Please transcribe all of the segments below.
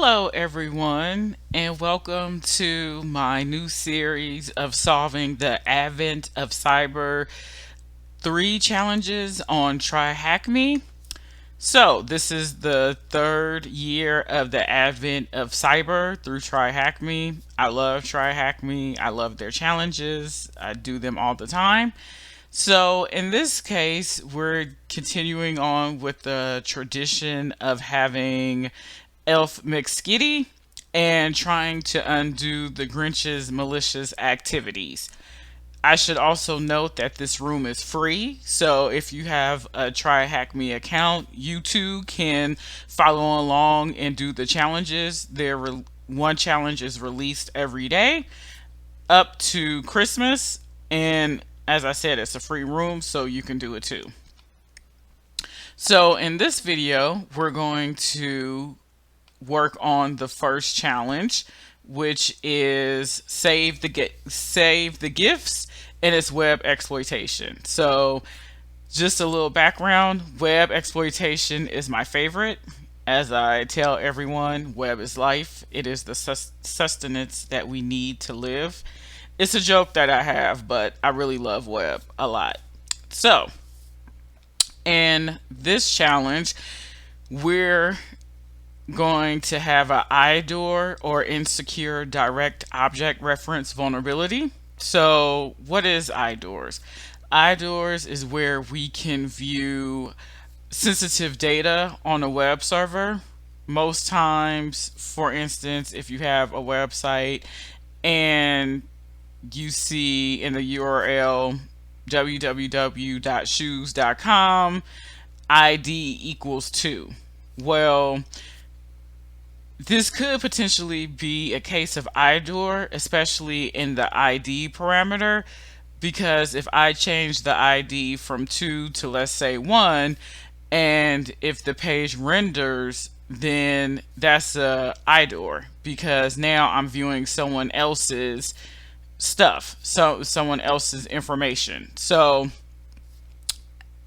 Hello, everyone, and welcome to my new series of solving the Advent of Cyber 3 challenges on Try Hack Me. So, this is the third year of the Advent of Cyber through Try Hack Me. I love Try Hack Me, I love their challenges, I do them all the time. So, in this case, we're continuing on with the tradition of having Elf McSkitty and trying to undo the Grinch's malicious activities. I should also note that this room is free, so if you have a Try Hack Me account, you too can follow along and do the challenges. One challenge is released every day up to Christmas, and as I said, it's a free room, so you can do it too. So in this video, we're going to work on the first challenge, which is save the gifts and its web exploitation. So just a little background, web exploitation is my favorite. As I tell everyone, web is life. It is the sustenance that we need to live. It's a joke that I have, but I really love web a lot. So in this challenge, we're going to have a IDOR or insecure direct object reference vulnerability. So what is IDORs? IDORs is where we can view sensitive data on a web server. Most times, for instance, if you have a website and you see in the URL www.shoes.com ID equals 2. Well, this could potentially be a case of IDOR, especially in the ID parameter, because if I change the ID from 2 to, let's say, 1, and if the page renders, then that's a IDOR, because now I'm viewing someone else's stuff, so someone else's information. So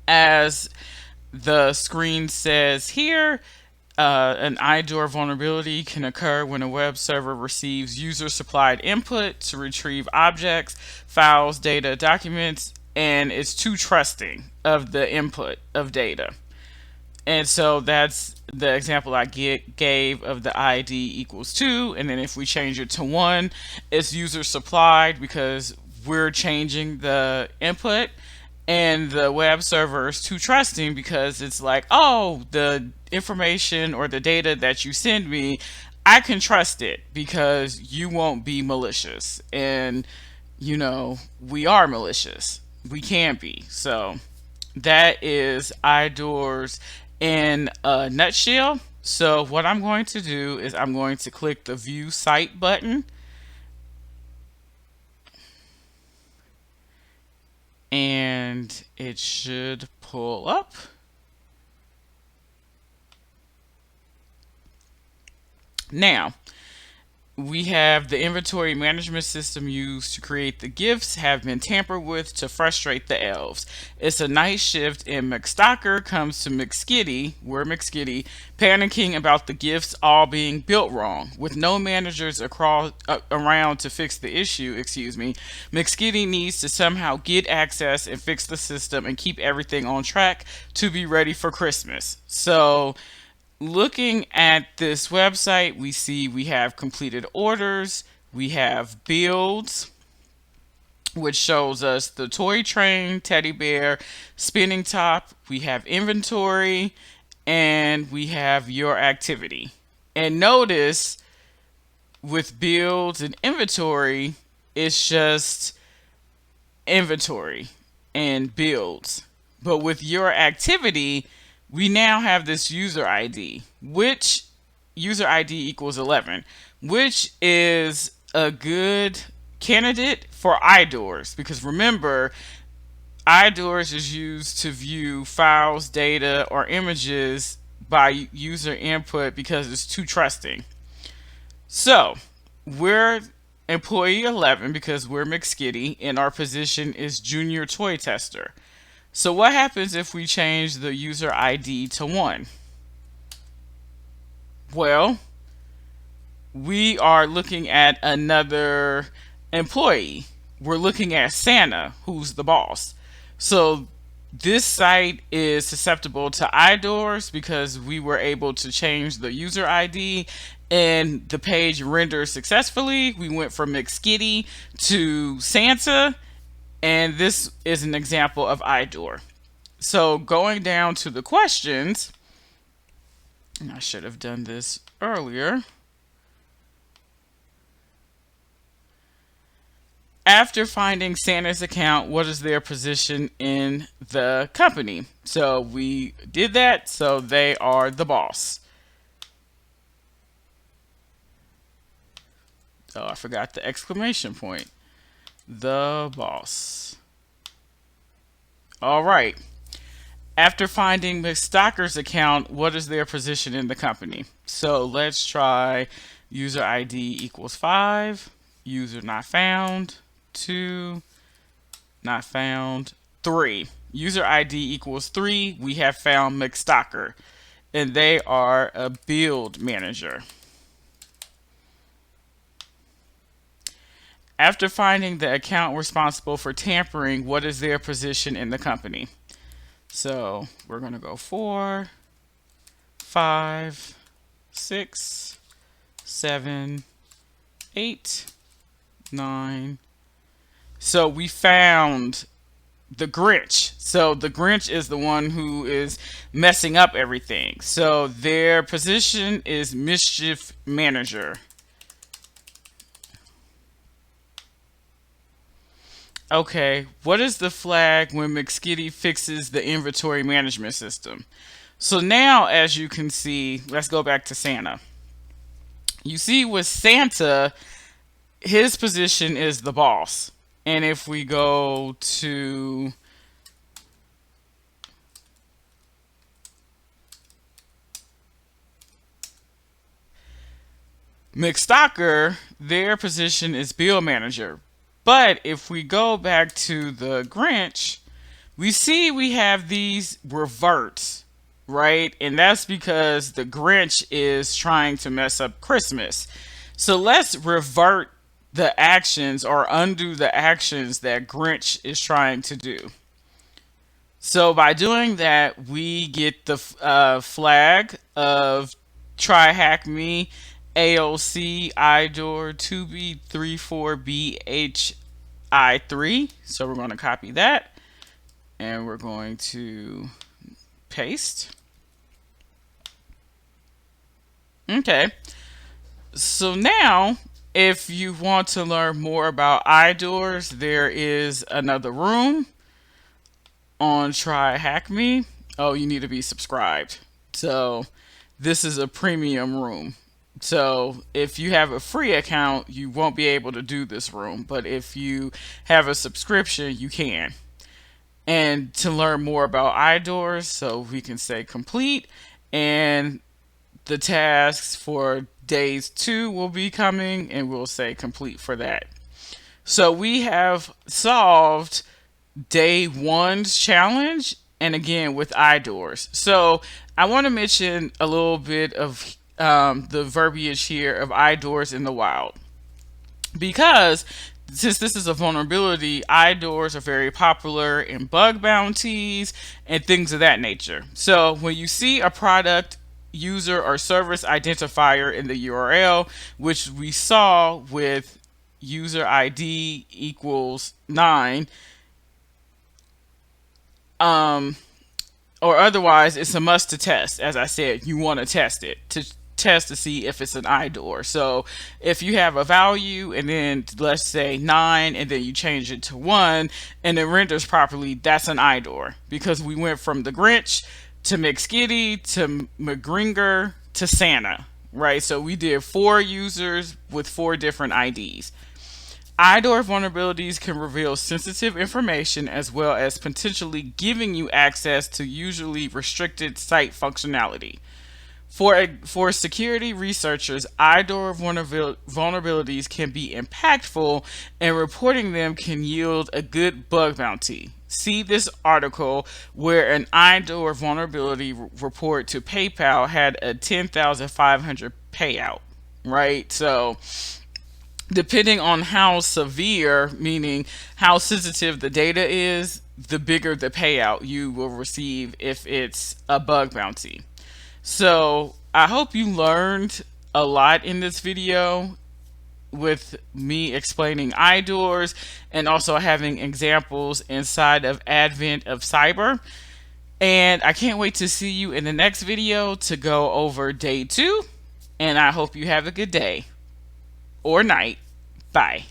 as the screen says here, an IDOR vulnerability can occur when a web server receives user-supplied input to retrieve objects, files, data, documents, and is too trusting of the input of data. And so that's the example I gave of the ID equals 2. And then if we change it to 1, it's user-supplied because we're changing the input. And the web server is too trusting because it's like, oh, the information or the data that you send me, I can trust it because you won't be malicious. And, we are malicious. We can be. So that is IDORs in a nutshell. So what I'm going to do is I'm going to click the View Site button. And it should pull up. Now, we have the inventory management system used to create the gifts have been tampered with to frustrate the elves. It's a nice shift, and McStalker comes to McSkitty, we're McSkitty, panicking about the gifts all being built wrong. With no managers around to fix the issue, McSkitty needs to somehow get access and fix the system and keep everything on track to be ready for Christmas. So looking at this website, we see we have completed orders, we have builds, which shows us the toy train, teddy bear, spinning top, we have inventory, and we have your activity. And notice with builds and inventory, it's just inventory and builds. But with your activity, we now have this user ID, which user ID equals 11, which is a good candidate for IDORs, because remember, IDORs is used to view files, data, or images by user input because it's too trusting. So we're employee 11 because we're McSkitty and our position is junior toy tester. So what happens if we change the user ID to 1? Well, we are looking at another employee. We're looking at Santa, who's the boss. So this site is susceptible to IDORs because we were able to change the user ID and the page rendered successfully. We went from McSkitty to Santa, and this is an example of IDOR. So going down to the questions, and I should have done this earlier. After finding Santa's account, what is their position in the company? So we did that, so they are the boss. Oh, I forgot the exclamation point. The boss. All right. After finding Ms. Stocker's account, what is their position in the company? So let's try user ID equals 5, user not found, 2, not found, 3. User ID equals 3. We have found McStocker, and they are a build manager. After finding the account responsible for tampering, what is their position in the company? So we're going to go 4, 5, 6, 7, 8, 9. So we found the Grinch. So the Grinch is the one who is messing up everything. So their position is mischief manager. Okay, what is the flag when McSkitty fixes the inventory management system? So now, as you can see, let's go back to Santa. You see with Santa, his position is the boss. And if we go to McStocker, their position is bill manager. But if we go back to the Grinch, we see we have these reverts, right? And that's because the Grinch is trying to mess up Christmas. So let's revert the actions or undo the actions that Grinch is trying to do. So by doing that, we get the flag of try hack me AOC IDOR 2B34BHI3. So we're going to copy that and we're going to paste. Okay. So now, if you want to learn more about IDORs, there is another room on Try Hack Me. Oh, you need to be subscribed. So this is a premium room. So if you have a free account, you won't be able to do this room. But if you have a subscription, you can. And to learn more about IDORs, so we can say complete, and the tasks for days 2 will be coming, and we'll say complete for that. So we have solved day 1's challenge, and again with IDORs. So I want to mention a little bit of the verbiage here of IDORs in the wild, because since this is a vulnerability, IDORs are very popular in bug bounties and things of that nature. So when you see a product, user, or service identifier in the URL, which we saw with user ID equals 9, or otherwise, it's a must to test. As I said, you want to test it to test to see if it's an IDOR. So if you have a value and then let's say 9 and then you change it to 1 and it renders properly, that's an IDOR, because we went from the Grinch to McSkitty to McGringer to Santa, right? So we did 4 users with 4 different IDs. IDOR vulnerabilities can reveal sensitive information as well as potentially giving you access to usually restricted site functionality. For security researchers, IDOR vulnerabilities can be impactful, and reporting them can yield a good bug bounty. See this article where an IDOR vulnerability report to PayPal had a $10,500 payout. right? So depending on how severe, meaning how sensitive the data is, the bigger the payout you will receive if it's a bug bounty. So I hope you learned a lot in this video with me explaining IDORs and also having examples inside of Advent of Cyber. And I can't wait to see you in the next video to go over day 2. And I hope you have a good day or night. Bye.